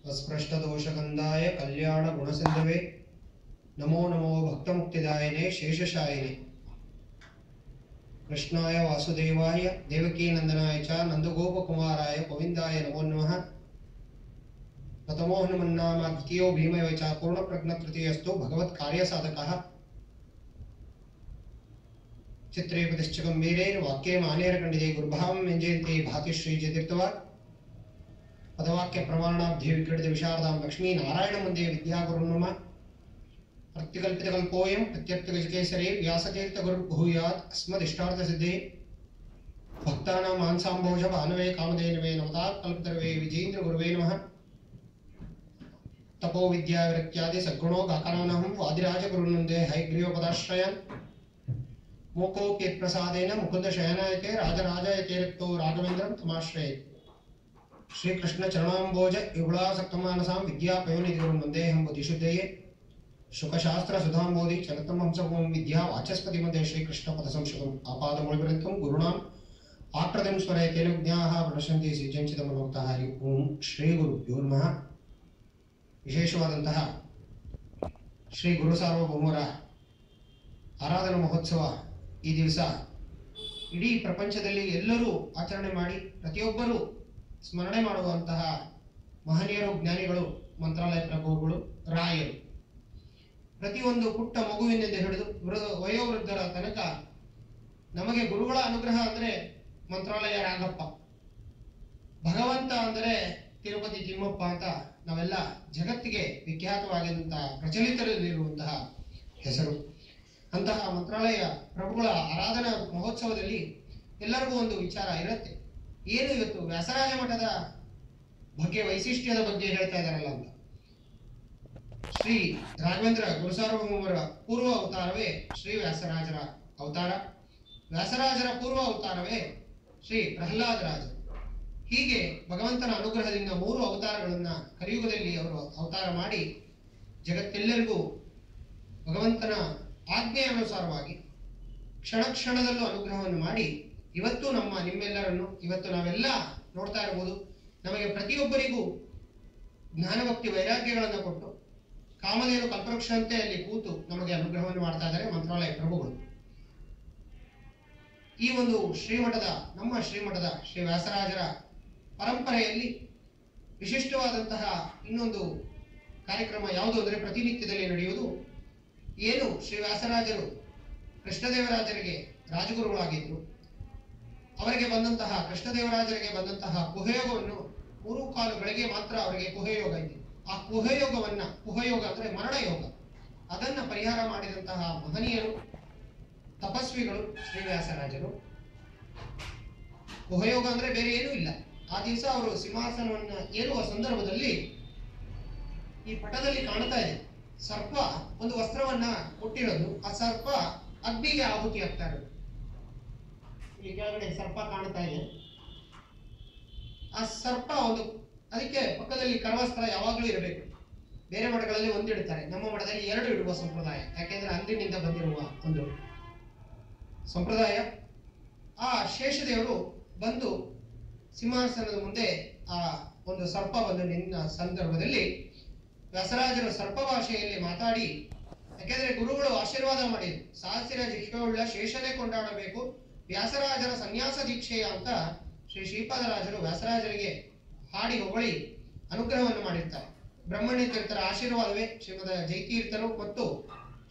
अस्पृष्टदोषगन्धाय कल्याणगुणसिन्धवे नमो नमो भक्तमुक्तिदायिने शेषशायिने कृष्णाय वासुदेवाय देवकीनन्दनाय च नन्दगोपकुमाराय गोविन्दाय नमो नमः। प्रथमो हनुमन्नाम द्वितीयो भीमयो च पूर्णप्रज्ञतृतीयस्तु भगवत्कार्यसाधकः चित्रे प्रतिश्च गम्भीरैर्वाक्ये मानेरखण्डिते गुरुभावं व्यञ्जयन्ति भाति श्रीजतीर्थवा पदवाक्य प्रमाणाब्धि विक्रीडित विशारदां लक्ष्मी नारायण वन्दे विद्यागुरुं नमः। प्रत्यकल्पितकल्पोऽयं प्रत्यर्थगजकेसरी व्यासतीर्थगुरुर्भूयात् अस्मदिष्टार्थसिद्धे भक्तानां मानसाम्भोज भानवे कामधेनवे नमताः कल्पतरवे विजेन्द्रगुरुवे नमः। तपो विद्या विरक्त्यादि सद्गुणो गाकारानहं वादिराजगुरुनन्दे हयग्रीवपदाश्रयन् मोकोप्यत्प्रसादेन मुकुन्दशयनायते राजराजायते रक्तो राघवेन्द्रं तमाश्रये। श्रीकृष्ण चरणाम्बोज युगलासक्तमानसां विद्यापयोनिधिगुरुं वन्देऽहं बुद्धिशुद्धये शुकशास्त्र सुधाम्बोधि चलतं हंसभूं विद्या वाचस्पति मध्ये श्रीकृष्ण पदसंशुतम् आपादमूलपर्यन्तं गुरूणाम् आकृतिं स्मरेत् तेन विज्ञाः प्रणश्यन्ति सिद्ध्यञ्चितमनोक्ताः। हरि ओं श्रीगुरुभ्यो नमः। ವಿಶೇಷವಾದಂತಹ ಶ್ರೀ ಗುರು ಸಾರ್ವಭೌಮರ ಆರಾಧನಾ ಮಹೋತ್ಸವ ಈ ದಿವಸ ಇಡೀ ಪ್ರಪಂಚದಲ್ಲಿ ಎಲ್ಲರೂ ಆಚರಣೆ ಮಾಡಿ ಪ್ರತಿಯೊಬ್ಬರೂ ಸ್ಮರಣೆ ಮಾಡುವಂತಹ ಮಹನೀಯರು, ಜ್ಞಾನಿಗಳು, ಮಂತ್ರಾಲಯ ಪ್ರಭುಗಳು, ರಾಯರು. ಪ್ರತಿಯೊಂದು ಪುಟ್ಟ ಮಗುವಿನಿಂದ ಹಿಡಿದು ವಯೋವೃದ್ಧರ ತನಕ ನಮಗೆ ಗುರುಗಳ ಅನುಗ್ರಹ ಅಂದರೆ ಮಂತ್ರಾಲಯ ರಾಘಪ್ಪ, ಭಗವಂತ ಅಂದರೆ ತಿರುಪತಿ ತಿಮ್ಮಪ್ಪ ಅಂತ ನಾವೆಲ್ಲ ಜಗತ್ತಿಗೆ ವಿಖ್ಯಾತವಾಗಿರುವಂತಹ ಪ್ರಚಲಿತದಲ್ಲಿರುವಂತಹ ಹೆಸರು. ಅಂತಹ ಮಂತ್ರಾಲಯ ಪ್ರಭುಗಳ ಆರಾಧನಾ ಮಹೋತ್ಸವದಲ್ಲಿ ಎಲ್ಲರಿಗೂ ಒಂದು ವಿಚಾರ ಇರುತ್ತೆ. ಏನು ಇವತ್ತು ವ್ಯಾಸರಾಜ ಮಠದ ಬಗ್ಗೆ, ವೈಶಿಷ್ಟ್ಯದ ಬಗ್ಗೆ ಹೇಳ್ತಾ ಇದ್ದಾರಲ್ಲ ಅಂತ. ಶ್ರೀ ರಾಘವೇಂದ್ರ ಗುರುಸಾರ್ವಭೌಮರ ಪೂರ್ವ ಅವತಾರವೇ ಶ್ರೀ ವ್ಯಾಸರಾಜರ ಅವತಾರ, ವ್ಯಾಸರಾಜರ ಪೂರ್ವ ಅವತಾರವೇ ಶ್ರೀ ಪ್ರಹ್ಲಾದರಾಜರು. ಹೀಗೆ ಭಗವಂತನ ಅನುಗ್ರಹದಿಂದ 3 ಅವತಾರಗಳನ್ನ ಕಲಿಯುಗದಲ್ಲಿ ಅವರು ಅವತಾರ ಮಾಡಿ ಜಗತ್ತೆಲ್ಲರಿಗೂ ಭಗವಂತನ ಆಜ್ಞೆಯ ಅನುಸಾರವಾಗಿ ಕ್ಷಣ ಕ್ಷಣದಲ್ಲೂ ಅನುಗ್ರಹವನ್ನು ಮಾಡಿ ಇವತ್ತು ನಿಮ್ಮೆಲ್ಲರನ್ನು ಇವತ್ತು ನಾವೆಲ್ಲ ನೋಡ್ತಾ ಇರಬಹುದು. ನಮಗೆ ಪ್ರತಿಯೊಬ್ಬರಿಗೂ ಜ್ಞಾನಭಕ್ತಿ ವೈರಾಗ್ಯಗಳನ್ನು ಕೊಟ್ಟು ಕಾಮಧೇನು ಕಲ್ಪವೃಕ್ಷಂತೆ ಅಲ್ಲಿ ಕೂತು ನಮಗೆ ಅನುಗ್ರಹವನ್ನು ಮಾಡ್ತಾ ಇದ್ದಾರೆ ಮಂತ್ರಾಲಯ ಪ್ರಭುಗಳು. ಈ ಒಂದು ನಮ್ಮ ಶ್ರೀಮಠದ ಶ್ರೀ ವ್ಯಾಸರಾಜರ ಪರಂಪರೆಯಲ್ಲಿ ವಿಶಿಷ್ಟವಾದಂತಹ ಇನ್ನೊಂದು ಕಾರ್ಯಕ್ರಮ ಯಾವುದು ಅಂದರೆ ಪ್ರತಿನಿತ್ಯದಲ್ಲಿ ನಡೆಯುವುದು. ಏನು ಶ್ರೀ ವ್ಯಾಸರಾಜರು ಕೃಷ್ಣದೇವರಾಜರಿಗೆ ರಾಜಗುರುಗಳಾಗಿದ್ದರು, ಅವರಿಗೆ ಬಂದಂತಹ ಕೃಷ್ಣದೇವರಾಜರಿಗೆ ಬಂದಂತಹ ಕುಹಯೋಗವನ್ನು 3 ಕಾಲುಗಳಿಗೆ ಮಾತ್ರ ಅವರಿಗೆ ಕುಹಯೋಗ ಇದೆ. ಆ ಕುಹಯೋಗ ಅಂದ್ರೆ ಮರಣಯೋಗ, ಅದನ್ನ ಪರಿಹಾರ ಮಾಡಿದಂತಹ ಮಹನೀಯರು, ತಪಸ್ವಿಗಳು ಶ್ರೀ ವ್ಯಾಸರಾಜರು. ಕುಹಯೋಗ ಅಂದ್ರೆ ಬೇರೆ ಏನೂ ಇಲ್ಲ. ಆ ದಿವಸ ಅವರು ಸಿಂಹಾಸನವನ್ನ ಏರುವ ಸಂದರ್ಭದಲ್ಲಿ ಈ ಪಟದಲ್ಲಿ ಕಾಣ್ತಾ ಇದೆ, ಸರ್ಪ ಒಂದು ವಸ್ತ್ರವನ್ನ ಕೊಟ್ಟಿರೋದು. ಆ ಸರ್ಪ ಅಗ್ನಿಗೆ ಆಹುತಿ ಆಗ್ತಾ ಇರೋದು. ಇಲ್ಲಿ ಕೆಳಗಡೆ ಸರ್ಪ ಕಾಣ್ತಾ ಇದೆ. ಆ ಸರ್ಪ ಅದಕ್ಕೆ ಪಕ್ಕದಲ್ಲಿ ಕರವಸ್ತ್ರ ಯಾವಾಗಲೂ ಇರಬೇಕು. ಬೇರೆ ಮಠಗಳಲ್ಲಿ 1 ಇಡ್ತಾರೆ, ನಮ್ಮ ಮಠದಲ್ಲಿ 2 ಇಡುವ ಸಂಪ್ರದಾಯ. ಯಾಕೆಂದ್ರೆ ಅಂದಿನಿಂದ ಬಂದಿರುವ ಒಂದು ಸಂಪ್ರದಾಯ. ಆ ಶೇಷದೇವರು ಬಂದು ಸಿಂಹಾಸನದ ಮುಂದೆ ಆ ಒಂದು ಸರ್ಪ ಬಂದು ನಿನ್ನ ಸಂದರ್ಭದಲ್ಲಿ ವ್ಯಾಸರಾಜರು ಸರ್ಪ ಭಾಷೆಯಲ್ಲಿ ಮಾತಾಡಿ, ಯಾಕೆಂದ್ರೆ ಗುರುಗಳು ಆಶೀರ್ವಾದ ಮಾಡಿದ್ರು, ಸಹಸ್ರ ಜಿಹ್ವೆಯುಳ್ಳ ಶೇಷನೇ ಕೊಂಡಾಡಬೇಕು ವ್ಯಾಸರಾಜರ ಸನ್ಯಾಸ ದೀಕ್ಷೆಯ ಅಂತ ಶ್ರೀ ಶ್ರೀಪಾದರಾಜರು ವ್ಯಾಸರಾಜರಿಗೆ ಹಾಡಿ ಹೊಗಳಿ ಅನುಗ್ರಹವನ್ನು ಮಾಡಿರ್ತಾರೆ. ಬ್ರಹ್ಮಣ್ಯ ತೀರ್ಥರ ಆಶೀರ್ವಾದವೇ ಶ್ರೀಮದ ಜೈತೀರ್ಥರು ಮತ್ತು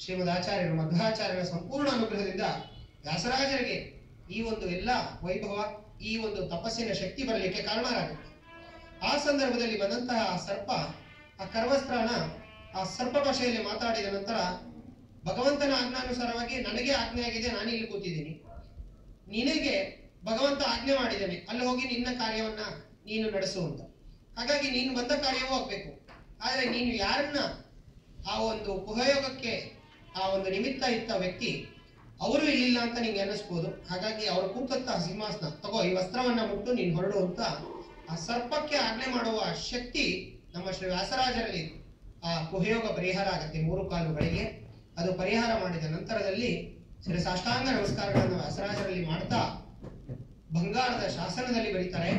ಶ್ರೀಮದ್ ಆಚಾರ್ಯರು ಮಧ್ವಾಚಾರ್ಯರ ಸಂಪೂರ್ಣ ಅನುಗ್ರಹದಿಂದ ವ್ಯಾಸರಾಜರಿಗೆ ಈ ಒಂದು ಎಲ್ಲ ವೈಭವ, ಈ ಒಂದು ತಪಸ್ಸಿನ ಶಕ್ತಿ ಬರಲಿಕ್ಕೆ ಕಾರಣರಾಗುತ್ತೆ. ಆ ಸಂದರ್ಭದಲ್ಲಿ ಬಂದಂತಹ ಸರ್ಪ ಆ ಕರವಸ್ತ್ರನ ಆ ಸರ್ಪ ಭಾಷೆಯಲ್ಲಿ ಮಾತಾಡಿದ ನಂತರ ಭಗವಂತನ ಆಜ್ಞಾನುಸಾರವಾಗಿ ನನಗೆ ಆಜ್ಞೆ ಆಗಿದೆ, ನಾನು ಇಲ್ಲಿ ಕೂತಿದ್ದೀನಿ, ನಿನಗೆ ಭಗವಂತ ಆಜ್ಞೆ ಮಾಡಿದ್ದೇನೆ, ಅಲ್ಲಿ ಹೋಗಿ ನಿನ್ನ ಕಾರ್ಯವನ್ನ ನೀನು ನಡೆಸುವಂತ. ಹಾಗಾಗಿ ನೀನು ಬಂದ ಕಾರ್ಯವೂ ಆಗ್ಬೇಕು. ಆದ್ರೆ ನೀನು ಯಾರನ್ನ ಆ ಒಂದು ಕುಹಯೋಗಕ್ಕೆ ಆ ಒಂದು ನಿಮಿತ್ತ ಇತ್ತ ವ್ಯಕ್ತಿ ಅವರು ಇಲ್ಲಿಲ್ಲ ಅಂತ ನಿಂಗೆ ಅನ್ನಿಸ್ಬೋದು. ಹಾಗಾಗಿ ಅವರು ಕೂತಂತ ಸಿಂಹಾಸನ ತಗೋ, ಈ ವಸ್ತ್ರವನ್ನ ಮುಟ್ಟು ನೀನು ಹೊರಡು ಅಂತ ಆ ಸರ್ಪಕ್ಕೆ ಆಜ್ಞೆ ಮಾಡುವ ಶಕ್ತಿ ನಮ್ಮ ಶ್ರೀ ವ್ಯಾಸರಾಜರಲ್ಲಿ. ಆ ಕುಹಯೋಗ ಪರಿಹಾರ ಆಗತ್ತೆ 3 ಕಾಲುಗಳಿಗೆ. ಅದು ಪರಿಹಾರ ಮಾಡಿದ ನಂತರದಲ್ಲಿ ಶ್ರೀ ಸಾಷ್ಟಾಂಗ ನಮಸ್ಕಾರಗಳನ್ನು ವ್ಯಾಸರಾಜರಲ್ಲಿ ಮಾಡ್ತಾ ಬಂಗಾರದ ಶಾಸನದಲ್ಲಿ ಬರೀತಾರೆ,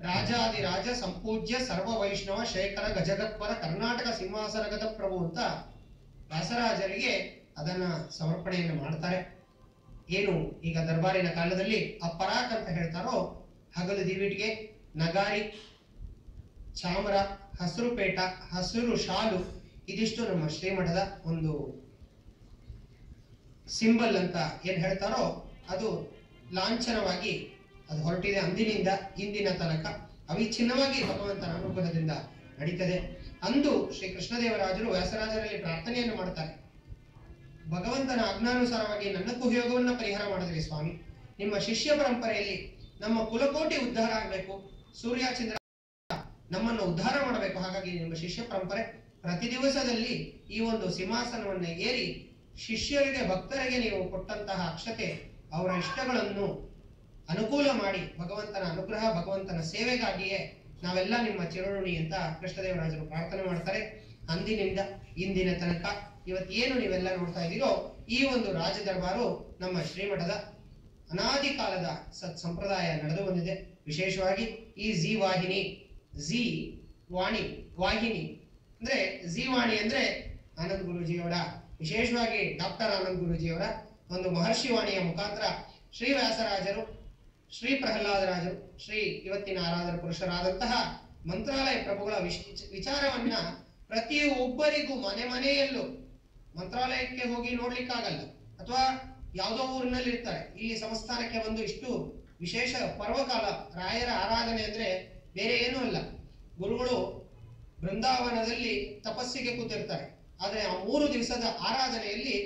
ರಾಜಾದಿರಾಜ ಸಂಪೂಜ್ಯ ಸರ್ವ ವೈಷ್ಣವ ಶೇಖರ ಗಜಗತ್ವರ ಕರ್ನಾಟಕ ಸಿಂಹಾಸನಗತ ಪ್ರಭು ಅಂತ ವ್ಯಾಸರಾಜರಿಗೆ ಅದನ್ನ ಸಮರ್ಪಣೆಯನ್ನು ಮಾಡ್ತಾರೆ. ಏನು ಈಗ ದರ್ಬಾರಿನ ಕಾಲದಲ್ಲಿ ಅಪರಾಕ್ ಅಂತ ಹೇಳ್ತಾರೋ, ಹಗಲು ದಿವಿಟಿಗೆ, ನಗಾರಿ, ಚಾಮರ, ಹಸಿರು ಪೇಟ, ಹಸಿರು ಶಾಲು, ಇದಿಷ್ಟು ನಮ್ಮ ಶ್ರೀಮಠದ ಒಂದು ಸಿಂಬಲ್ ಅಂತ ಏನ್ ಹೇಳ್ತಾರೋ ಅದು ಲಾಂಛನವಾಗಿ ಅದು ಹೊರಟಿದೆ. ಅಂದಿನಿಂದ ಇಂದಿನ ತನಕ ಅವಿಚ್ಛಿನ್ನವಾಗಿ ಭಗವಂತನ ಅನುಗ್ರಹದಿಂದ ನಡೀತದೆ. ಅಂದು ಶ್ರೀ ಕೃಷ್ಣದೇವರಾಜರು ವ್ಯಾಸರಾಜರಲ್ಲಿ ಪ್ರಾರ್ಥನೆಯನ್ನು ಮಾಡ್ತಾರೆ. ಭಗವಂತನ ಆಜ್ಞಾನುಸಾರವಾಗಿ ನನ್ನ ಕುಹಯೋಗವನ್ನ ಪರಿಹಾರ ಮಾಡಿದ್ರಿ ಸ್ವಾಮಿ. ನಿಮ್ಮ ಶಿಷ್ಯ ಪರಂಪರೆಯಲ್ಲಿ ನಮ್ಮ ಕುಲಕೋಟಿ ಉದ್ಧಾರ ಆಗಬೇಕು, ಸೂರ್ಯ ಚಂದ್ರ ನಮ್ಮನ್ನು ಉದ್ಧಾರ ಮಾಡಬೇಕು. ಹಾಗಾಗಿ ನಿಮ್ಮ ಶಿಷ್ಯ ಪರಂಪರೆ ಪ್ರತಿ ದಿವಸದಲ್ಲಿ ಈ ಒಂದು ಸಿಂಹಾಸನವನ್ನು ಏರಿ ಶಿಷ್ಯರಿಗೆ ಭಕ್ತರಿಗೆ ನೀವು ಕೊಟ್ಟಂತಹ ಅಕ್ಷತೆ ಅವರ ಇಷ್ಟಗಳನ್ನು ಅನುಕೂಲ ಮಾಡಿ ಭಗವಂತನ ಅನುಗ್ರಹ ಭಗವಂತನ ಸೇವೆಗಾಗಿಯೇ ನಾವೆಲ್ಲ ನಿಮ್ಮ ಚಿರಋಣಿ ಅಂತ ಕೃಷ್ಣದೇವರಾಜರು ಪ್ರಾರ್ಥನೆ ಮಾಡ್ತಾರೆ. ಅಂದಿನಿಂದ ಇಂದಿನ ತನಕ ಇವತ್ತೇನು ನೀವೆಲ್ಲ ನೋಡ್ತಾ ಇದ್ದೀರೋ ಈ ಒಂದು ರಾಜ ದರ್ಬಾರು ನಮ್ಮ ಶ್ರೀಮಠದ ಅನಾದಿ ಕಾಲದ ಸತ್ ಸಂಪ್ರದಾಯ ನಡೆದು ಬಂದಿದೆ. ವಿಶೇಷವಾಗಿ ಈ ಜಿ ವಾಹಿನಿ, ಜಿ ವಾಹಿನಿ ಅಂದ್ರೆ ಜಿ ವಾಣಿ ಅಂದ್ರೆ ಆನಂದ್ ಗುರೂಜಿಯವರ, ವಿಶೇಷವಾಗಿ ಡಾಕ್ಟರ್ ಆನಂದ್ ಗುರೂಜಿಯವರ ಒಂದು ಮಹರ್ಷಿ ವಾಣಿಯ ಮುಖಾಂತರ ಶ್ರೀ ವ್ಯಾಸರಾಜರು, ಶ್ರೀ ಪ್ರಹ್ಲಾದರಾಜರು, ಶ್ರೀ ಇವತ್ತಿನ ಆರಾಧನ ಪುರುಷರಾದಂತಹ ಮಂತ್ರಾಲಯ ಪ್ರಭುಗಳ ವಿಚಾರವನ್ನ ಪ್ರತಿಯೊಬ್ಬರಿಗೂ ಮನೆ ಮನೆಯಲ್ಲೂ, ಮಂತ್ರಾಲಯಕ್ಕೆ ಹೋಗಿ ನೋಡ್ಲಿಕ್ಕಾಗಲ್ಲ ಅಥವಾ ಯಾವುದೋ ಊರಿನಲ್ಲಿ ಇರ್ತಾರೆ, ಇಲ್ಲಿ ಸಂಸ್ಥಾನಕ್ಕೆ ಬಂದು ಇಷ್ಟು ವಿಶೇಷ ಪರ್ವಕಾಲ ರಾಯರ ಆರಾಧನೆ ಅಂದ್ರೆ ಬೇರೆ ಏನೂ ಅಲ್ಲ. ಗುರುಗಳು ಬೃಂದಾವನದಲ್ಲಿ ತಪಸ್ಸಿಗೆ ಕೂತಿರ್ತಾರೆ, ಆದ್ರೆ ಆ 3 ದಿವಸದ ಆರಾಧನೆಯಲ್ಲಿ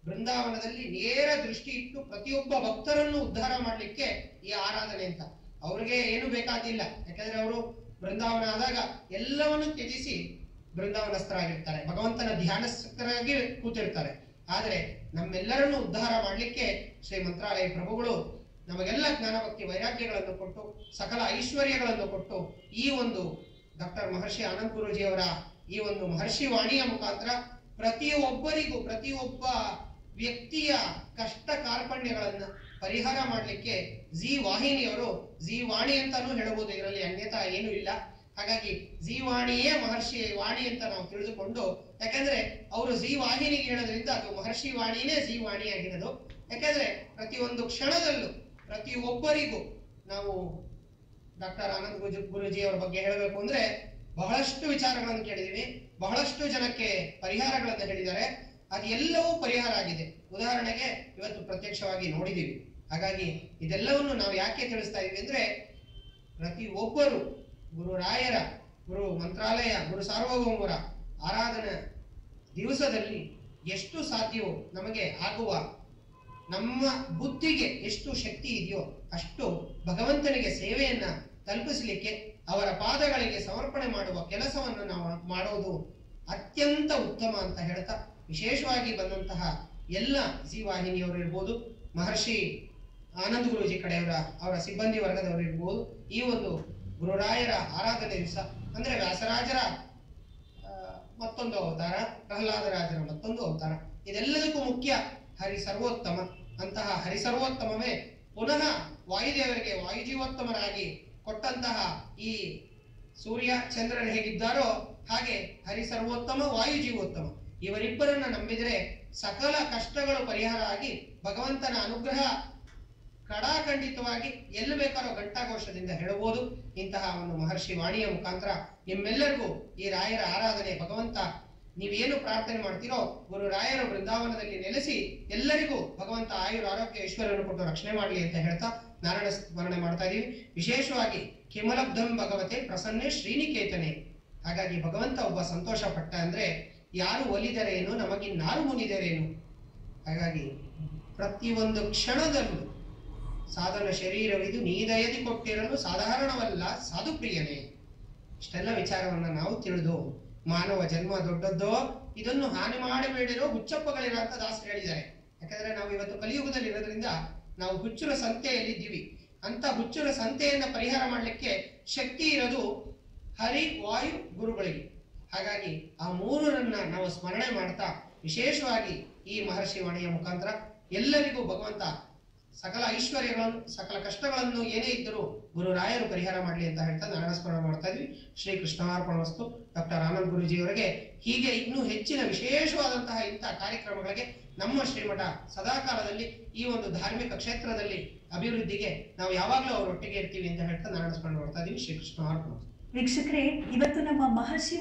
ಬೃಂದಾವನದಲ್ಲಿ ನೇರ ದೃಷ್ಟಿ ಇಟ್ಟು ಪ್ರತಿಯೊಬ್ಬ ಭಕ್ತರನ್ನು ಉದ್ಧಾರ ಮಾಡ್ಲಿಕ್ಕೆ ಈ ಆರಾಧನೆ ಅಂತ. ಅವ್ರಿಗೆ ಏನು ಬೇಕಾದಿಲ್ಲ, ಯಾಕಂದ್ರೆ ಅವರು ಬೃಂದಾವನ ಆದಾಗ ಎಲ್ಲವನ್ನು ತ್ಯಜಿಸಿ ಬೃಂದಾವನಸ್ಥರಾಗಿರ್ತಾರೆ, ಭಗವಂತನ ಧ್ಯಾನಸ್ಥರಾಗಿ ಕೂತಿರ್ತಾರೆ. ಆದ್ರೆ ನಮ್ಮೆಲ್ಲರನ್ನು ಉದ್ಧಾರ ಮಾಡ್ಲಿಕ್ಕೆ ಶ್ರೀ ಮಂತ್ರಾಲಯ ಪ್ರಭುಗಳು ನಮಗೆಲ್ಲ ಜ್ಞಾನ ಭಕ್ತಿ ವೈರಾಗ್ಯಗಳನ್ನು ಕೊಟ್ಟು ಸಕಲ ಐಶ್ವರ್ಯಗಳನ್ನು ಕೊಟ್ಟು ಈ ಒಂದು ಡಾಕ್ಟರ್ ಮಹರ್ಷಿ ಆನಂದ್ ಗುರೂಜಿಯವರ ಈ ಒಂದು ಮಹರ್ಷಿ ವಾಣಿಯ ಮುಖಾಂತರ ಪ್ರತಿಯೊಬ್ಬರಿಗೂ ಪ್ರತಿಯೊಬ್ಬ ವ್ಯಕ್ತಿಯ ಕಷ್ಟ ಕಾರ್ಪಣ್ಯಗಳನ್ನ ಪರಿಹಾರ ಮಾಡ್ಲಿಕ್ಕೆ ಜಿ ವಾಹಿನಿಯವರು, ಜಿ ವಾಣಿ ಅಂತಾನೂ ಹೇಳಬಹುದು, ಇದರಲ್ಲಿ ಅನ್ಯತಾ ಏನು ಇಲ್ಲ. ಹಾಗಾಗಿ ಜಿ ವಾಣಿಯೇ ಮಹರ್ಷಿ ವಾಣಿ ಅಂತ ನಾವು ತಿಳಿದುಕೊಂಡು, ಯಾಕಂದ್ರೆ ಅವರು ಜಿ ವಾಹಿನಿಗೆ ಹೇಳೋದ್ರಿಂದ ಅದು ಮಹರ್ಷಿ ವಾಣಿನೇ ಜಿ ವಾಣಿ ಆಗಿರೋದು. ಯಾಕಂದ್ರೆ ಪ್ರತಿಯೊಂದು ಕ್ಷಣದಲ್ಲೂ ಪ್ರತಿಯೊಬ್ಬರಿಗೂ ನಾವು ಡಾಕ್ಟರ್ ಆನಂದ್ ಗುರೂಜಿ ಅವರ ಬಗ್ಗೆ ಹೇಳಬೇಕು ಅಂದ್ರೆ ಬಹಳಷ್ಟು ವಿಚಾರಗಳನ್ನು ಕೇಳಿದೀವಿ, ಬಹಳಷ್ಟು ಜನಕ್ಕೆ ಪರಿಹಾರಗಳನ್ನು ಹೇಳಿದ್ದಾರೆ. ಅದೆಲ್ಲವೂ ಪರಿಹಾರ ಆಗಿದೆ. ಉದಾಹರಣೆಗೆ ಇವತ್ತು ಪ್ರತ್ಯಕ್ಷವಾಗಿ ನೋಡಿದೀವಿ. ಹಾಗಾಗಿ ಇದೆಲ್ಲವನ್ನು ನಾವು ಯಾಕೆ ತಿಳಿಸ್ತಾ ಇದೀವಿ ಅಂದ್ರೆ ಪ್ರತಿಯೊಬ್ಬರು ಗುರು ರಾಯರ, ಗುರು ಮಂತ್ರಾಲಯ, ಗುರು ಸಾರ್ವಭೌಮರ ಆರಾಧನಾ ದಿವಸದಲ್ಲಿ ಎಷ್ಟು ಸಾಧ್ಯವೋ ನಮಗೆ ಆಗುವ, ನಮ್ಮ ಬುದ್ಧಿಗೆ ಎಷ್ಟು ಶಕ್ತಿ ಇದೆಯೋ ಅಷ್ಟು ಭಗವಂತನಿಗೆ ಸೇವೆಯನ್ನ ತಲುಪಿಸಲಿಕ್ಕೆ ಅವರ ಪಾದಗಳಿಗೆ ಸಮರ್ಪಣೆ ಮಾಡುವ ಕೆಲಸವನ್ನು ನಾವು ಮಾಡೋದು ಅತ್ಯಂತ ಉತ್ತಮ ಅಂತ ಹೇಳ್ತಾ, ವಿಶೇಷವಾಗಿ ಬಂದಂತಹ ಎಲ್ಲ ಜಿ ವಾಹಿನಿಯವರು ಇರ್ಬೋದು, ಮಹರ್ಷಿ ಆನಂದ್ ಗುರೂಜಿ ಕಡೆಯವರ ಅವರ ಸಿಬ್ಬಂದಿ ವರ್ಗದವರು ಇರ್ಬೋದು, ಈ ಒಂದು ಗುರುರಾಯರ ಆರಾಧನೆ ದಿವಸ ಅಂದ್ರೆ ವ್ಯಾಸರಾಜರ ಮತ್ತೊಂದು ಅವತಾರ, ಪ್ರಹ್ಲಾದರಾಜರ ಮತ್ತೊಂದು ಅವತಾರ, ಇದೆಲ್ಲದಕ್ಕೂ ಮುಖ್ಯ ಹರಿ ಸರ್ವೋತ್ತಮ. ಅಂತಹ ಹರಿ ಸರ್ವೋತ್ತಮವೇ ಪುನಃ ವಾಯುದೇವರಿಗೆ ವಾಯುಜೀವೋತ್ತಮರಾಗಿ ಕೊಟ್ಟಂತಹ ಈ ಸೂರ್ಯ ಚಂದ್ರರು ಹೇಗಿದ್ದಾರೋ ಹಾಗೆ ಹರಿ ಸರ್ವೋತ್ತಮ, ವಾಯುಜೀವೋತ್ತಮ ಇವರಿಬ್ಬರನ್ನ ನಂಬಿದರೆ ಸಕಲ ಕಷ್ಟಗಳು ಪರಿಹಾರ ಆಗಿ ಭಗವಂತನ ಅನುಗ್ರಹ ಕಡಾಖಂಡಿತವಾಗಿ ಎಲ್ಲಿ ಬೇಕಾರೋ ಘಂಟಾಘೋಷದಿಂದ ಹೇಳಬಹುದು. ಇಂತಹ ಒಂದು ಮಹರ್ಷಿ ವಾಣಿಯ ಮುಖಾಂತರ ನಿಮ್ಮೆಲ್ಲರಿಗೂ ಈ ರಾಯರ ಆರಾಧನೆ, ಭಗವಂತ ನೀವೇನು ಪ್ರಾರ್ಥನೆ ಮಾಡ್ತೀರೋ ಗುರು ರಾಯರು ಬೃಂದಾವನದಲ್ಲಿ ನೆಲೆಸಿ ಎಲ್ಲರಿಗೂ ಭಗವಂತ ಆಯುರ ಆರೋಗ್ಯ ಐಶ್ವರ್ಯವನ್ನು ಕೊಟ್ಟು ರಕ್ಷಣೆ ಮಾಡಲಿ ಅಂತ ಹೇಳ್ತಾ ನಾರಾಯಣ ಸ್ಮರಣೆ ಮಾಡ್ತಾ ಇದೀವಿ. ವಿಶೇಷವಾಗಿ ಕಿಮಲಬ್ಧಂ ಭಗವತೆ ಪ್ರಸನ್ನೆ ಶ್ರೀನಿಕೇತನೆ. ಹಾಗಾಗಿ ಭಗವಂತ ಒಬ್ಬ ಸಂತೋಷ ಪಟ್ಟ ಅಂದ್ರೆ ಯಾರು ಒಲಿದರೇನು ನಮಗಿನ್ನಾರು ಮುನಿದರೇನು. ಹಾಗಾಗಿ ಪ್ರತಿಯೊಂದು ಕ್ಷಣದಲ್ಲೂ ಸಾಧನ ಶರೀರವಿದು ನೀದಯದಿ ಕೊಟ್ಟಿರಲು ಸಾಧಾರಣವಲ್ಲ ಸಾಧು ಪ್ರಿಯನೇ. ಇಷ್ಟೆಲ್ಲ ವಿಚಾರವನ್ನ ನಾವು ತಿಳಿದು ಮಾನವ ಜನ್ಮ ದೊಡ್ಡದ್ದೋ, ಇದನ್ನು ಹಾನಿ ಮಾಡಬೇಡಿರೋ ಹುಚ್ಚಪ್ಪಗಳಿರ ಅಂತ ದಾಸರು ಹೇಳಿದ್ದಾರೆ. ಯಾಕಂದ್ರೆ ನಾವು ಇವತ್ತು ಕಲಿಯುಗದಲ್ಲಿ ಇರೋದ್ರಿಂದ ನಾವು ಹುಚ್ಚುರ ಸಂತೆಯಲ್ಲಿದ್ದೀವಿ. ಅಂತ ಹುಚ್ಚುರ ಸಂತೆಯನ್ನ ಪರಿಹಾರ ಮಾಡಲಿಕ್ಕೆ ಶಕ್ತಿ ಇರೋದು ಹರಿ ವಾಯು ಗುರುಗಳಿಗೆ. ಹಾಗಾಗಿ ಆ ಮೂರನ್ನ ನಾವು ಸ್ಮರಣೆ ಮಾಡ್ತಾ ವಿಶೇಷವಾಗಿ ಈ ಮಹರ್ಷಿ ವಾಣಿಯ ಮುಖಾಂತರ ಎಲ್ಲರಿಗೂ ಭಗವಂತ ಸಕಲ ಐಶ್ವರ್ಯಗಳನ್ನು ಸಕಲ ಕಷ್ಟಗಳನ್ನು ಏನೇ ಇದ್ದರೂ ಗುರು ರಾಯರು ಪರಿಹಾರ ಮಾಡಲಿ ಅಂತ ಹೇಳ್ತಾ ನಾರಾಯಣ ಸ್ಮರಣ ಮಾಡ್ತಾ ಇದ್ವಿ. ಶ್ರೀ ಕೃಷ್ಣಾರ್ಪಣಮಸ್ತು. ಡಾಕ್ಟರ್ ಆನಂದ್ ಗುರುಜಿಯವರಿಗೆ ಹೀಗೆ ಇನ್ನೂ ಹೆಚ್ಚಿನ ವಿಶೇಷವಾದಂತಹ ಇಂತಹ ಕಾರ್ಯಕ್ರಮಗಳಿಗೆ ನಮ್ಮ ಶ್ರೀಮಠ ಸದಾಕಾಲದಲ್ಲಿ ಈ ಒಂದು ಧಾರ್ಮಿಕ ಕ್ಷೇತ್ರದಲ್ಲಿ ಅಭಿವೃದ್ಧಿಗೆ ನಾವು ಯಾವಾಗಲೂ ಅವರೊಟ್ಟಿಗೆ ಇರ್ತೀವಿ ಅಂತ ಹೇಳ್ತಾ ನಾರಾಯಣ ಸ್ಮರಣ ಮಾಡ್ತಾ ಇದ್ದೀವಿ. ಶ್ರೀ ಕೃಷ್ಣಾರ್ಪಣಮಸ್ತು. ವೀಕ್ಷಕರೇ, ಇವತ್ತು ನಮ್ಮ ಮಹರ್ಷಿ